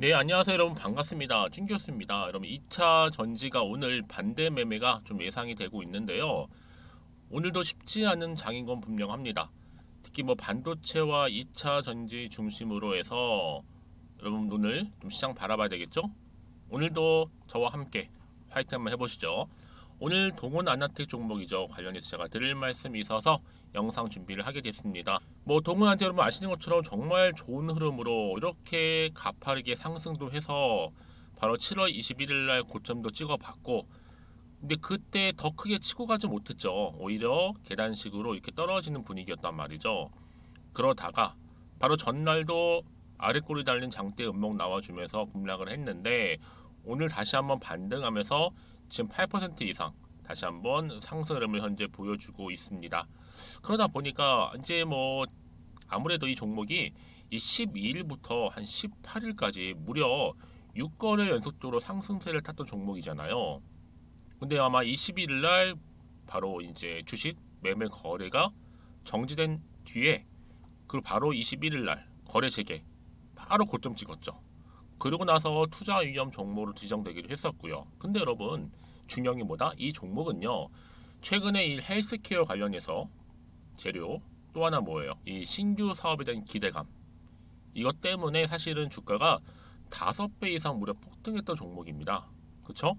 네, 안녕하세요 여러분. 반갑습니다. 준교수입니다. 여러분, 2차 전지가 오늘 반대 매매가 좀 예상이 되고 있는데요. 오늘도 쉽지 않은 장인 건 분명합니다. 특히 뭐 반도체와 2차 전지 중심으로 해서 여러분 오늘 좀 시장 바라봐야 되겠죠? 오늘도 저와 함께 화이팅 한번 해보시죠. 오늘 동원 아나텍 종목이죠. 관련해서 제가 드릴 말씀이 있어서 영상 준비를 하게 됐습니다. 뭐 동원한테 여러분 아시는 것처럼 정말 좋은 흐름으로 이렇게 가파르게 상승도 해서 바로 7월 21일 날 고점도 찍어봤고, 근데 그때 더 크게 치고 가지 못했죠. 오히려 계단식으로 이렇게 떨어지는 분위기였단 말이죠. 그러다가 바로 전날도 아래꼬리 달린 장대 음목 나와주면서 급락을 했는데, 오늘 다시 한번 반등하면서 지금 8% 이상 다시 한번 상승 흐름을 현재 보여주고 있습니다. 그러다 보니까 이제 뭐 아무래도 이 종목이 이 12일부터 한 18일까지 무려 6거래 연속적으로 상승세를 탔던 종목이잖아요. 근데 아마 21일 날 바로 이제 주식 매매 거래가 정지된 뒤에, 그리고 바로 21일 날 거래 재개 바로 고점 찍었죠. 그러고 나서 투자 위험 종목으로 지정되기도 했었고요. 근데 여러분, 중요한 게 뭐다? 이 종목은요, 최근에 이 헬스케어 관련해서 재료, 또 하나 뭐예요? 이 신규 사업에 대한 기대감, 이것 때문에 사실은 주가가 5배 이상 무려 폭등했던 종목입니다. 그쵸?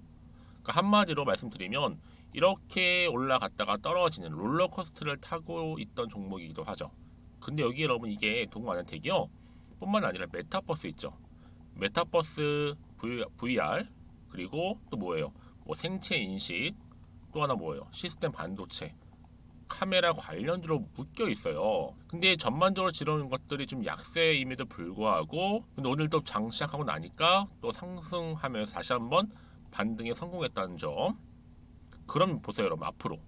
그러니까 한마디로 말씀드리면 이렇게 올라갔다가 떨어지는 롤러코스터를 타고 있던 종목이기도 하죠. 근데 여기 여러분, 이게 동아나텍이요 뿐만 아니라 메타버스 있죠. 메타버스, VR, 그리고 또 뭐예요? 뭐 생체 인식, 또 하나 뭐예요? 시스템 반도체, 카메라 관련주로 묶여 있어요. 근데 전반적으로 지르는 것들이 좀 약세임에도 불구하고, 근데 오늘도 장 시작하고 나니까 또 상승하면서 다시 한번 반등에 성공했다는 점. 그럼 보세요 여러분, 앞으로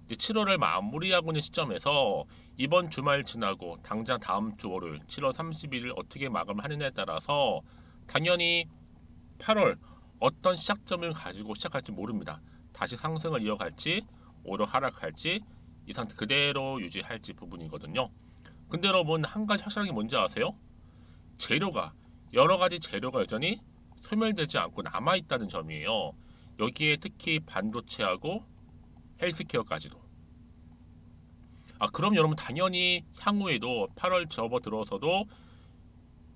이제 7월을 마무리하고 있는 시점에서 이번 주말 지나고 당장 다음 주 월요일 7월 31일 어떻게 마감을 하느냐에 따라서 당연히 8월 어떤 시작점을 가지고 시작할지 모릅니다. 다시 상승을 이어갈지 오히려 하락할지 이 상태 그대로 유지할지 부분이거든요. 근데 여러분, 한 가지 확실한 게 뭔지 아세요? 재료가, 여러 가지 재료가 여전히 소멸되지 않고 남아있다는 점이에요. 여기에 특히 반도체하고 헬스케어까지도. 그럼 여러분, 당연히 향후에도 8월 접어들어서도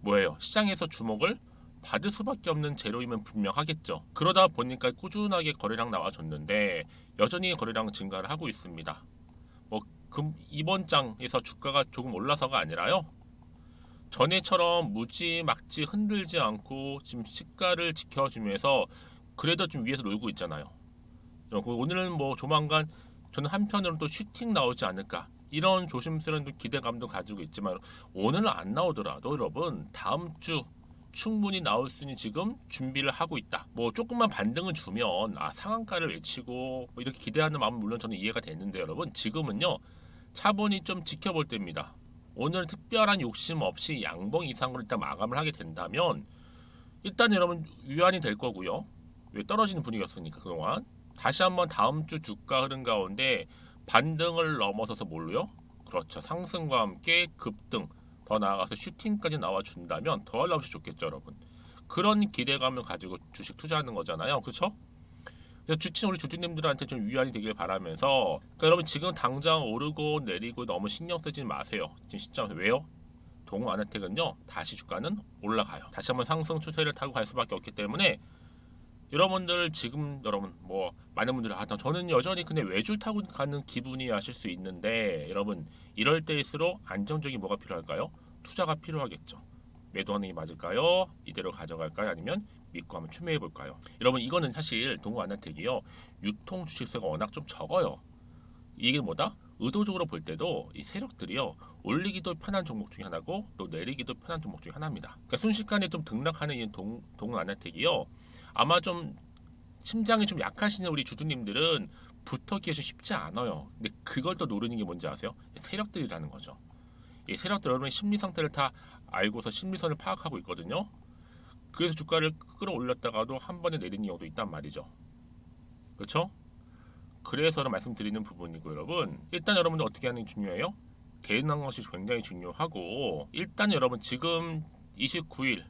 뭐예요? 시장에서 주목을 받을 수밖에 없는 재료이면 분명하겠죠. 그러다 보니까 꾸준하게 거래량 나와줬는데 여전히 거래량 증가를 하고 있습니다. 뭐 이번 장에서 주가가 조금 올라서가 아니라요, 전에처럼 무지막지 흔들지 않고 지금 시가를 지켜주면서 그래도 좀 위에서 놀고 있잖아요. 오늘은 뭐 조만간 저는 한편으로는 또 슈팅 나오지 않을까, 이런 조심스러운 기대감도 가지고 있지만, 오늘은 안 나오더라도 여러분 다음 주 충분히 나올 수 있는 지금 준비를 하고 있다. 뭐 조금만 반등을 주면 상한가를 외치고 뭐 이렇게 기대하는 마음은 물론 저는 이해가 되는데, 여러분 지금은요 차분히 좀 지켜볼 때입니다. 오늘 특별한 욕심 없이 양봉 이상으로 일단 마감을 하게 된다면 일단 여러분 위안이 될 거고요. 왜 떨어지는 분위기였으니까 그동안. 다시 한번 다음 주 주가 흐름 가운데 반등을 넘어서서 뭘로요? 그렇죠, 상승과 함께 급등, 더 나아가서 슈팅까지 나와준다면 더 올라오시 좋겠죠 여러분. 그런 기대감을 가지고 주식 투자하는 거잖아요. 그렇죠? 그래서 주친 우리 주주님들한테 좀 위안이 되길 바라면서, 그러니까 여러분 지금 당장 오르고 내리고 너무 신경 쓰지 마세요. 지금 시점에서. 왜요? 동아나텍은요 다시 주가는 올라가요. 다시 한번 상승 추세를 타고 갈 수밖에 없기 때문에 여러분들 지금 여러분 뭐 많은 분들이 저는 여전히 근데 외줄 타고 가는 기분이 하실 수 있는데, 여러분 이럴 때일수록 안정적인 뭐가 필요할까요? 투자가 필요하겠죠. 매도하는 게 맞을까요? 이대로 가져갈까요? 아니면 믿고 한번 추매해 볼까요? 여러분 이거는 사실 동아나텍이요 유통 주식수가 워낙 좀 적어요. 이게 뭐다? 의도적으로 볼 때도 이 세력들이요 올리기도 편한 종목 중에 하나고 또 내리기도 편한 종목 중에 하나입니다. 그러니까 순식간에 좀 등락하는 이 동아나텍이요, 아마 좀 심장이 좀 약하시는 우리 주주님들은 붙어기가 좀 쉽지 않아요. 근데 그걸 또 노리는 게 뭔지 아세요? 세력들이라는 거죠. 이 세력들 여러분의 심리 상태를 다 알고서 심리선을 파악하고 있거든요. 그래서 주가를 끌어올렸다가도 한 번에 내리는 경우도 있단 말이죠. 그렇죠? 그래서 말씀드리는 부분이고, 여러분 일단 여러분들 어떻게 하는 게 중요해요? 대응하는 것이 굉장히 중요하고, 일단 여러분 지금 29일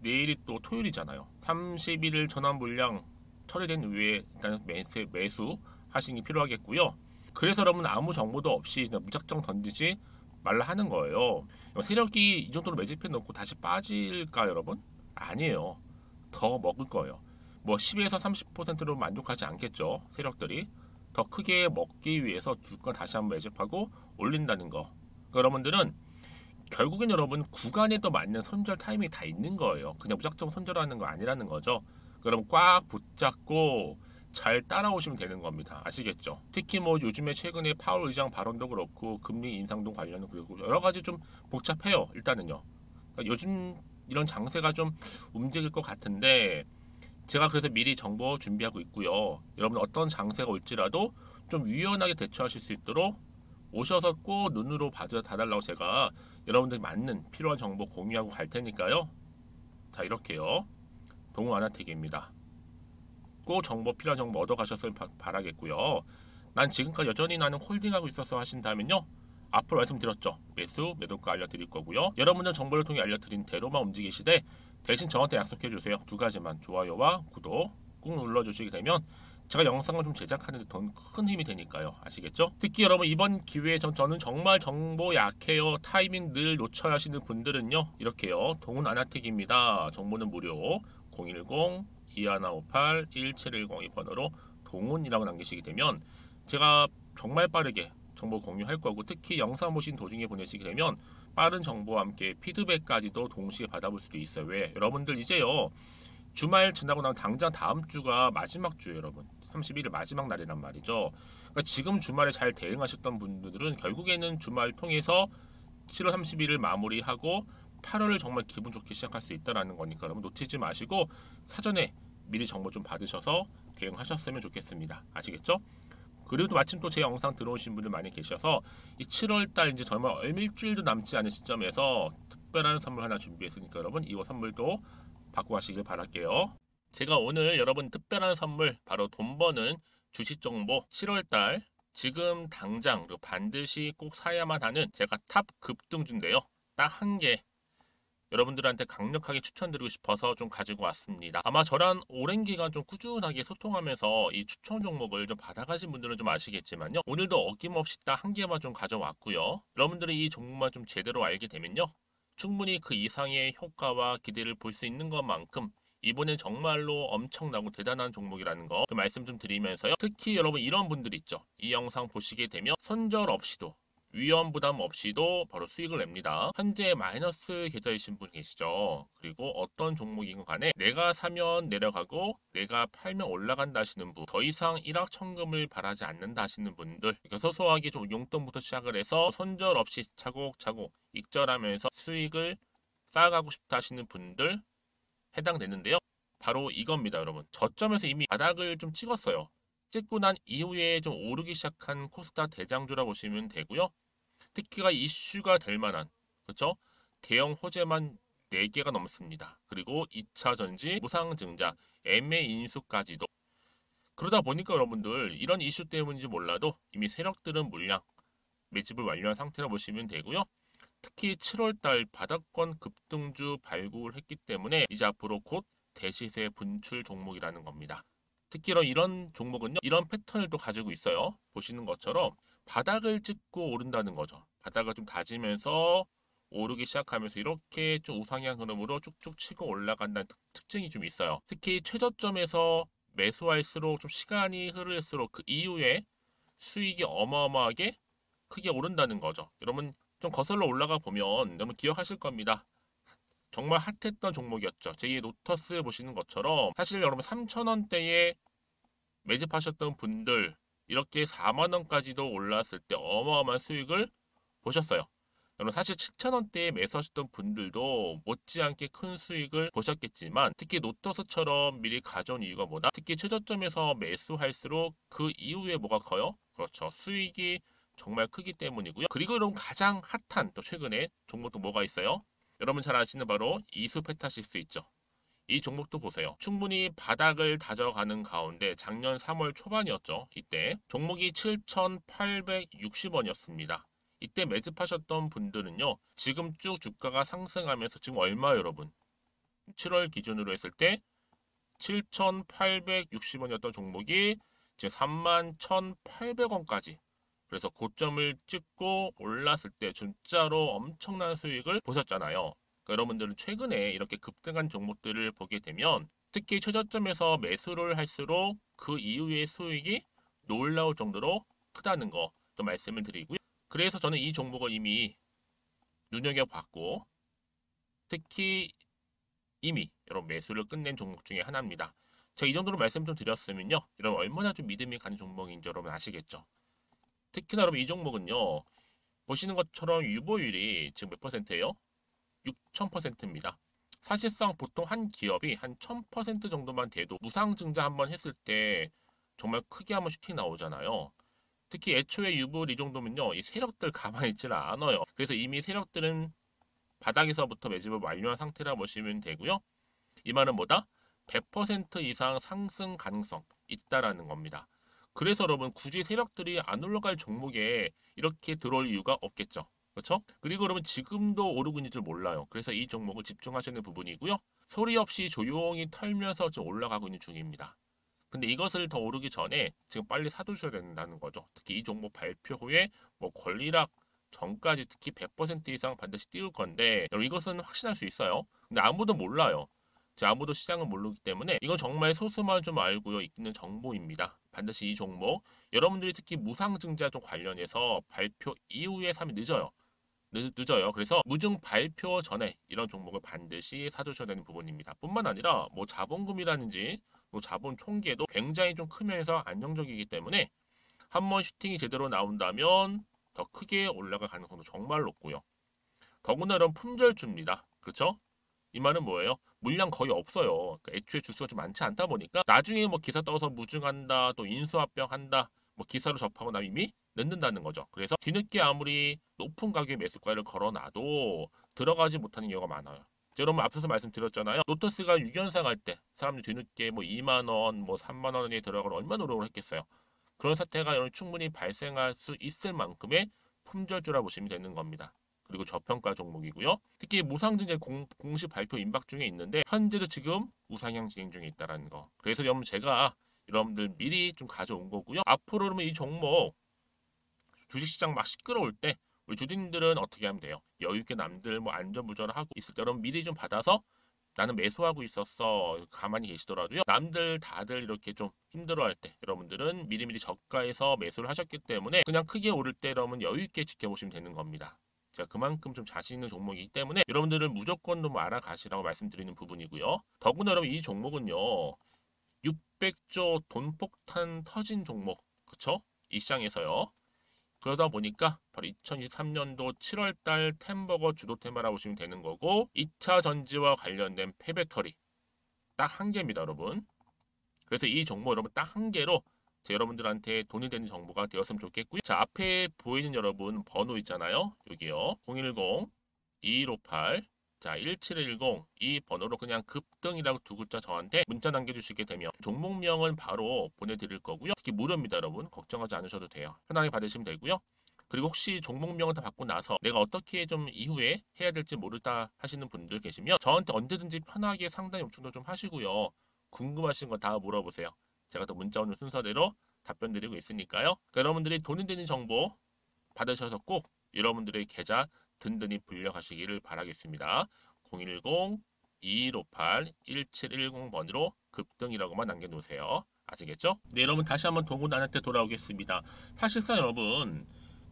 내일이 또 토요일이잖아요. 31일 전환 물량 처리된 이후에 일단 매수 하시는 게 필요하겠고요. 그래서 여러분 아무 정보도 없이 그냥 무작정 던지지 말라 하는 거예요. 세력이 이 정도로 매집해 놓고 다시 빠질까 여러분? 아니에요. 더 먹을 거예요. 뭐 10에서 30%로 만족하지 않겠죠. 세력들이 더 크게 먹기 위해서 주가 다시 한번 매집하고 올린다는 거. 그러니까 여러분들은 결국엔 여러분 구간에 또 맞는 손절 타이밍이 다 있는 거예요. 그냥 무작정 손절하는 거 아니라는 거죠. 그럼 꽉 붙잡고 잘 따라오시면 되는 겁니다. 아시겠죠? 특히 뭐 요즘에 최근에 파월 의장 발언도 그렇고 금리 인상도 관련은 그리고 여러 가지 좀 복잡해요. 일단은요. 그러니까 요즘 이런 장세가 좀 움직일 것 같은데 제가 그래서 미리 정보 준비하고 있고요. 여러분 어떤 장세가 올지라도 좀 유연하게 대처하실 수 있도록 오셔서 꼭 눈으로 봐달라고 제가 여러분들 맞는 필요한 정보 공유하고 갈 테니까요. 자 이렇게요. 동우 아나텍입니다. 꼭 정보 필요한 정보 얻어 가셨으면 바라겠고요. 난 지금까지 여전히 나는 홀딩하고 있어서 하신다면요. 앞으로 말씀드렸죠. 매수, 매도가 알려드릴 거고요. 여러분들 정보를 통해 알려드린 대로만 움직이시되 대신 저한테 약속해 주세요. 두 가지만 좋아요와 구독 꾹 눌러주시게 되면 제가 영상을 좀 제작하는 데 더 큰 힘이 되니까요. 아시겠죠? 특히 여러분 이번 기회에 저는 정말 정보 약해요. 타이밍 늘 놓쳐야 하시는 분들은요. 이렇게요. 동훈 아나텍입니다. 정보는 무료 010-2158-1710 이 번호로 동훈이라고 남기시게 되면 제가 정말 빠르게 정보 공유할 거고 특히 영상 보신 도중에 보내시게 되면 빠른 정보와 함께 피드백까지도 동시에 받아볼 수도 있어요. 왜? 여러분들 이제요. 주말 지나고 나면 당장 다음 주가 마지막 주예요, 여러분. 31일 마지막 날이란 말이죠. 그러니까 지금 주말에 잘 대응하셨던 분들은 결국에는 주말 통해서 7월 31일 마무리하고 8월을 정말 기분 좋게 시작할 수 있다는 거니까 여러분 놓치지 마시고 사전에 미리 정보 좀 받으셔서 대응하셨으면 좋겠습니다. 아시겠죠? 그리고 마침 또 제 영상 들어오신 분들 많이 계셔서 이 7월달 이제 정말 얼마 일주일도 남지 않은 시점에서 특별한 선물 하나 준비했으니까 여러분 이 선물도 받고 가시길 바랄게요. 제가 오늘 여러분 특별한 선물 바로 돈 버는 주식 정보 7월달 지금 당장 그리고 반드시 꼭 사야만 하는 제가 탑 급등주인데요. 딱 한 개 여러분들한테 강력하게 추천드리고 싶어서 좀 가지고 왔습니다. 아마 저랑 오랜 기간 좀 꾸준하게 소통하면서 이 추천 종목을 좀 받아가신 분들은 좀 아시겠지만요. 오늘도 어김없이 딱 한 개만 좀 가져왔고요. 여러분들이 이 종목만 좀 제대로 알게 되면요. 충분히 그 이상의 효과와 기대를 볼 수 있는 것만큼 이번엔 정말로 엄청나고 대단한 종목이라는 거 그 말씀 좀 드리면서요. 특히 여러분 이런 분들 있죠. 이 영상 보시게 되면 손절 없이도 위험 부담 없이도 바로 수익을 냅니다. 현재 마이너스 계좌이신 분 계시죠. 그리고 어떤 종목이건 간에 내가 사면 내려가고 내가 팔면 올라간다 하시는 분, 더 이상 일확천금을 바라지 않는다 하시는 분들, 소소하게 좀 용돈부터 시작을 해서 손절 없이 차곡차곡 익절하면서 수익을 쌓아가고 싶다 하시는 분들 해당되는데요. 바로 이겁니다, 여러분. 저점에서 이미 바닥을 좀 찍었어요. 찍고 난 이후에 좀 오르기 시작한 코스닥 대장주라 보시면 되고요. 특히가 이슈가 될 만한 그렇죠? 대형 호재만 4개가 넘습니다. 그리고 2차 전지, 무상증자, 애매 인수까지도. 그러다 보니까 여러분들 이런 이슈 때문인지 몰라도 이미 세력들은 물량 매집을 완료한 상태라 보시면 되고요. 특히 7월달 바닥권 급등주 발굴을 했기 때문에 이제 앞으로 곧 대시세 분출 종목이라는 겁니다. 특히 이런 종목은요. 이런 패턴을 또 가지고 있어요. 보시는 것처럼 바닥을 찍고 오른다는 거죠. 바닥을 좀 다지면서 오르기 시작하면서 이렇게 좀 우상향 흐름으로 쭉쭉 치고 올라간다는 특징이 좀 있어요. 특히 최저점에서 매수할수록 좀 시간이 흐를수록 그 이후에 수익이 어마어마하게 크게 오른다는 거죠. 여러분 좀 거슬러 올라가 보면 여러분 기억하실 겁니다. 정말 핫했던 종목이었죠. 제2의 노터스 보시는 것처럼 사실 여러분 3,000원대에 매집하셨던 분들 이렇게 4만원까지도 올랐을 때 어마어마한 수익을 보셨어요. 여러분 사실 7,000원대에 매수하셨던 분들도 못지않게 큰 수익을 보셨겠지만 특히 노터스처럼 미리 가져온 이유가 뭐다? 특히 최저점에서 매수할수록 그 이후에 뭐가 커요? 그렇죠. 수익이 정말 크기 때문이고요. 그리고 여러분 가장 핫한 또 최근에 종목도 뭐가 있어요? 여러분 잘 아시는 바로 이수페타식스 있죠. 이 종목도 보세요. 충분히 바닥을 다져가는 가운데 작년 3월 초반이었죠. 이때 종목이 7,860원이었습니다. 이때 매집하셨던 분들은요. 지금 쭉 주가가 상승하면서 지금 얼마 여러분? 7월 기준으로 했을 때 7,860원이었던 종목이 이제 31,800원까지, 그래서 고점을 찍고 올랐을 때 진짜로 엄청난 수익을 보셨잖아요. 그러니까 여러분들은 최근에 이렇게 급등한 종목들을 보게 되면 특히 최저점에서 매수를 할수록 그 이후의 수익이 놀라울 정도로 크다는 거 또 말씀을 드리고요. 그래서 저는 이 종목을 이미 눈여겨봤고, 특히 이미 여러분 매수를 끝낸 종목 중에 하나입니다. 제가 이 정도로 말씀 좀 드렸으면요, 여러분 얼마나 좀 믿음이 가는 종목인지 여러분 아시겠죠? 특히나 여러분 이 종목은요, 보시는 것처럼 유보율이 지금 몇 퍼센트예요? 6,000%입니다. 사실상 보통 한 기업이 한 1,000% 정도만 돼도 무상증자 한번 했을 때 정말 크게 한번 슈팅 나오잖아요. 특히 애초에 유보율 이 정도면요, 이 세력들 가만히 있지는 않아요. 그래서 이미 세력들은 바닥에서부터 매집을 완료한 상태라 보시면 되고요. 이 말은 뭐다? 100% 이상 상승 가능성 있다라는 겁니다. 그래서 여러분 굳이 세력들이 안 올라갈 종목에 이렇게 들어올 이유가 없겠죠. 그렇죠? 그리고 여러분 지금도 오르고 있는 줄 몰라요. 그래서 이 종목을 집중하시는 부분이고요. 소리 없이 조용히 털면서 좀 올라가고 있는 중입니다. 근데 이것을 더 오르기 전에 지금 빨리 사두셔야 된다는 거죠. 특히 이 종목 발표 후에 뭐 권리락 전까지 특히 100% 이상 반드시 띄울 건데, 여러분 이것은 확신할 수 있어요. 근데 아무도 몰라요. 아무도 시장을 모르기 때문에 이건 정말 소수만 좀 알고 있는 정보입니다. 반드시 이 종목 여러분들이 특히 무상증자 좀 관련해서 발표 이후에 사면 늦어요. 늦어요. 그래서 무증 발표 전에 이런 종목을 반드시 사두셔야 되는 부분입니다. 뿐만 아니라 뭐 자본금이라든지 뭐 자본 총계도 굉장히 좀 크면서 안정적이기 때문에 한번 슈팅이 제대로 나온다면 더 크게 올라갈 가능성도 정말 높고요. 더구나 이런 품절주입니다. 그렇죠? 이 말은 뭐예요? 물량 거의 없어요. 그러니까 애초에 주수가 좀 많지 않다 보니까 나중에 뭐 기사 떠서 무증한다, 또 인수합병한다, 뭐 기사로 접하고 나면 이미 늦는다는 거죠. 그래서 뒤늦게 아무리 높은 가격의 매수가를 걸어놔도 들어가지 못하는 경우가 많아요. 여러분 앞서서 말씀드렸잖아요. 로터스가 6연상 할 때 사람들이 뒤늦게 뭐 2만 원, 뭐 3만 원에 들어가고 얼마나 노력을 했겠어요. 그런 사태가 충분히 발생할 수 있을 만큼의 품절주라 보시면 되는 겁니다. 그리고 저평가 종목이고요. 특히 무상증자 공식 발표 임박 중에 있는데 현재도 지금 우상향 진행 중에 있다는 거. 그래서 여러분 제가 여러분들 미리 좀 가져온 거고요. 앞으로 그러면 이 종목 주식시장 막 시끄러울 때 우리 주주님들은 어떻게 하면 돼요? 여유있게 남들 뭐 안전부전을 하고 있을 때 여러분 미리 좀 받아서 나는 매수하고 있었어 가만히 계시더라도요, 남들 다들 이렇게 좀 힘들어할 때 여러분들은 미리미리 저가에서 매수를 하셨기 때문에 그냥 크게 오를 때 여러분 여유있게 지켜보시면 되는 겁니다. 제가 그만큼 좀 자신 있는 종목이기 때문에 여러분들은 무조건 좀 알아가시라고 말씀드리는 부분이고요. 더구나 여러분 이 종목은요, 600조 돈폭탄 터진 종목, 그쵸? 이 시장에서요. 그러다 보니까 바로 2023년도 7월달 템버거 주도 테마라고 보시면 되는 거고, 2차 전지와 관련된 폐배터리 딱 한 개입니다, 여러분. 그래서 이 종목 여러분 딱 한 개로 여러분들한테 돈이 되는 정보가 되었으면 좋겠고요. 자, 앞에 보이는 여러분 번호 있잖아요. 여기요. 010-2158 자, 1710 이 번호로 그냥 급등이라고 두 글자 저한테 문자 남겨주시게 되면 종목명은 바로 보내드릴 거고요. 특히 무료입니다, 여러분. 걱정하지 않으셔도 돼요. 편하게 받으시면 되고요. 그리고 혹시 종목명을 다 받고 나서 내가 어떻게 좀 이후에 해야 될지 모르다 하시는 분들 계시면 저한테 언제든지 편하게 상담 요청도 좀 하시고요. 궁금하신 거 다 물어보세요. 제가 또 문자 오는 순서대로 답변 드리고 있으니까요. 그러니까 여러분들이 돈이 되는 정보 받으셔서 꼭 여러분들의 계좌 든든히 불려가시기를 바라겠습니다. 010-2158-1710번으로 급등이라고만 남겨놓으세요. 아시겠죠? 네, 여러분 다시 한번 동훈 아나텍 돌아오겠습니다. 사실상 여러분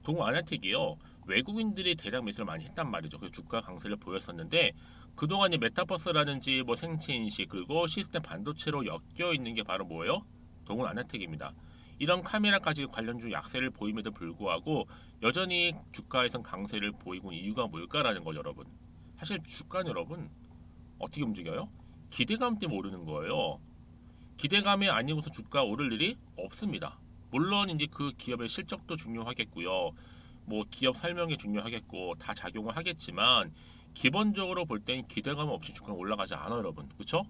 동훈 아나텍이요, 외국인들이 대량 매수를 많이 했단 말이죠. 그래서 주가 강세를 보였었는데 그동안 이 메타버스라든지 뭐 생체인식 그리고 시스템 반도체로 엮여 있는 게 바로 뭐예요? 동훈 아나텍입니다. 이런 카메라까지 관련주 약세를 보임에도 불구하고 여전히 주가에선 강세를 보이고 있는 이유가 뭘까라는 거죠, 여러분. 사실 주가는 여러분 어떻게 움직여요? 기대감 때문에 오르는 거예요. 기대감이 아니고서 주가 오를 일이 없습니다. 물론 이제 그 기업의 실적도 중요하겠고요. 뭐 기업 설명이 중요하겠고 다 작용을 하겠지만 기본적으로 볼 땐 기대감 없이 주가가 올라가지 않아요, 여러분. 그렇죠?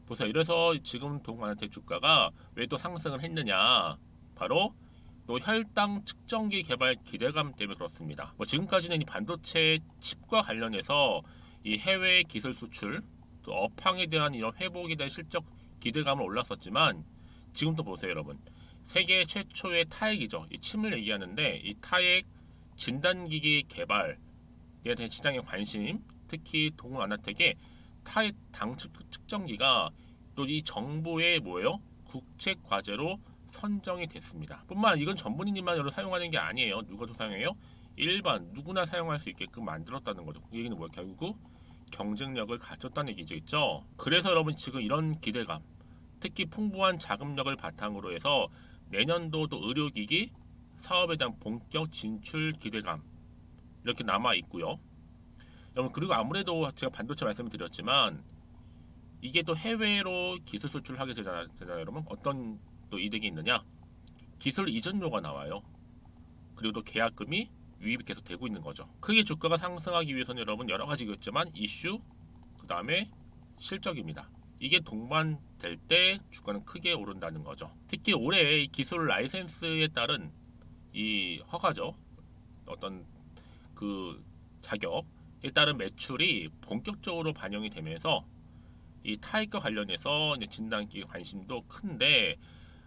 보세요. 이래서 지금 동아나텍 주가가 왜 또 상승을 했느냐? 바로 또 혈당 측정기 개발 기대감 때문에 그렇습니다. 뭐 지금까지는 이 반도체 칩과 관련해서 이 해외 기술 수출 또 업황에 대한 이런 회복에 대한 실적 기대감을 올랐었지만 지금 또 보세요 여러분. 세계 최초의 타액이죠. 이 침을 얘기하는데 이 타액 진단기기 개발에 대한 시장의 관심, 특히 동아나텍의 타액 당 측정기가 또 이 정부의 뭐예요? 국책 과제로 선정이 됐습니다. 뿐만 이건 전문인만 사용하는 게 아니에요. 누가 또 사용해요? 일반 누구나 사용할 수 있게끔 만들었다는 거죠. 그 얘기는 뭐야? 결국 경쟁력을 갖췄다는 얘기죠. 있죠? 그래서 여러분 지금 이런 기대감, 특히 풍부한 자금력을 바탕으로 해서 내년도도 의료기기 사업에 대한 본격 진출 기대감 이렇게 남아 있고요. 여러분 그리고 아무래도 제가 반도체 말씀을 드렸지만 이게 또 해외로 기술 수출하게 되잖아요, 여러분. 어떤 또 이득이 있느냐? 기술 이전료가 나와요. 그리고 또 계약금이 유입이 계속 되고 있는 거죠. 크게 주가가 상승하기 위해서는 여러분 여러 가지가 있지만 이슈, 그 다음에 실적입니다. 이게 동반될 때 주가는 크게 오른다는 거죠. 특히 올해 기술 라이센스에 따른 이 허가죠. 어떤 그 자격에 따른 매출이 본격적으로 반영이 되면서 이 타액과 관련해서 이제 진단기 관심도 큰데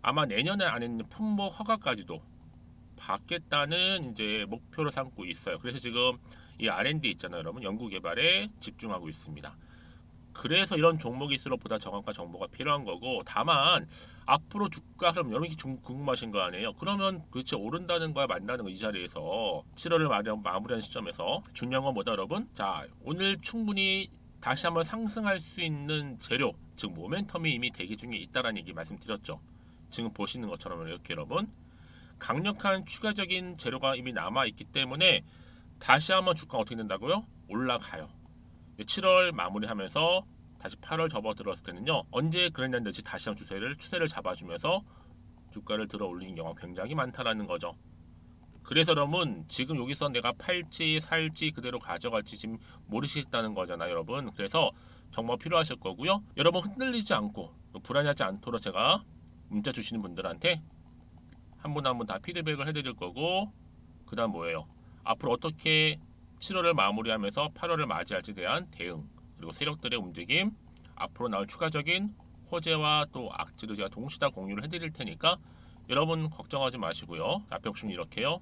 아마 내년에 안에는 품목 허가까지도 받겠다는 이제 목표를 삼고 있어요. 그래서 지금 이 R&D 있잖아요, 여러분. 연구개발에 집중하고 있습니다. 그래서 이런 종목일수록 보다 정확한 정보가 필요한 거고, 다만 앞으로 주가 그럼 여러분이 궁금하신 거 아니에요? 그러면 도대체 오른다는 거야 만다는 거 이 자리에서 7월을 마무리한 시점에서 중요한 건 뭐다 여러분? 자, 오늘 충분히 다시 한번 상승할 수 있는 재료, 즉 모멘텀이 이미 대기 중에 있다라는 얘기 말씀드렸죠. 지금 보시는 것처럼 이렇게 여러분 강력한 추가적인 재료가 이미 남아 있기 때문에 다시 한번 주가가 어떻게 된다고요? 올라가요. 7월 마무리하면서 다시 8월 접어들었을 때는요. 언제 그랬냐는 듯이 다시 한번 추세를 잡아주면서 주가를 들어 올리는 경우가 굉장히 많다라는 거죠. 그래서 여러분 지금 여기서 내가 팔지 살지 그대로 가져갈지 지금 모르시겠다는 거잖아요 여러분. 그래서 정말 필요하실 거고요. 여러분 흔들리지 않고 불안하지 않도록 제가 문자 주시는 분들한테 한 분 한 분 다 피드백을 해드릴 거고, 그 다음 뭐예요? 앞으로 어떻게 7월을 마무리하면서 8월을 맞이할지에 대한 대응, 그리고 세력들의 움직임, 앞으로 나올 추가적인 호재와 또 악재를 제가 동시다 공유를 해드릴 테니까 여러분 걱정하지 마시고요. 앞에 보시면 이렇게요.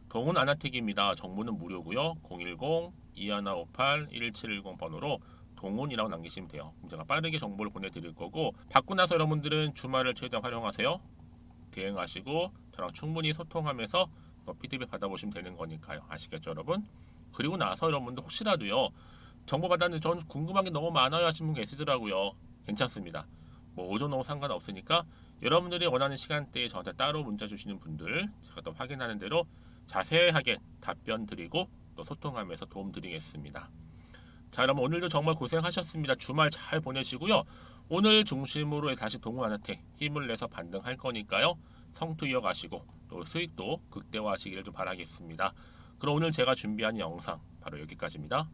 동훈 아나텍입니다. 정보는 무료고요. 010-2158-1710 번호로 동훈이라고 남기시면 돼요. 그럼 제가 빠르게 정보를 보내드릴 거고, 받고 나서 여러분들은 주말을 최대한 활용하세요. 대응하시고 저랑 충분히 소통하면서 피드백 받아보시면 되는 거니까요. 아시겠죠 여러분? 그리고 나서 여러분들 혹시라도요 정보 받았는데 전 궁금한 게 너무 많아요 하시는 분 계시더라고요. 괜찮습니다. 뭐 오전 오후 상관없으니까 여러분들이 원하는 시간대에 저한테 따로 문자 주시는 분들 제가 또 확인하는 대로 자세하게 답변 드리고 또 소통하면서 도움 드리겠습니다. 자 여러분 오늘도 정말 고생하셨습니다. 주말 잘 보내시고요. 오늘 중심으로 다시 동훈 아나텍 힘을 내서 반등할 거니까요. 성투 이어가시고 또 수익도 극대화하시기를 좀 바라겠습니다. 그럼 오늘 제가 준비한 영상 바로 여기까지입니다.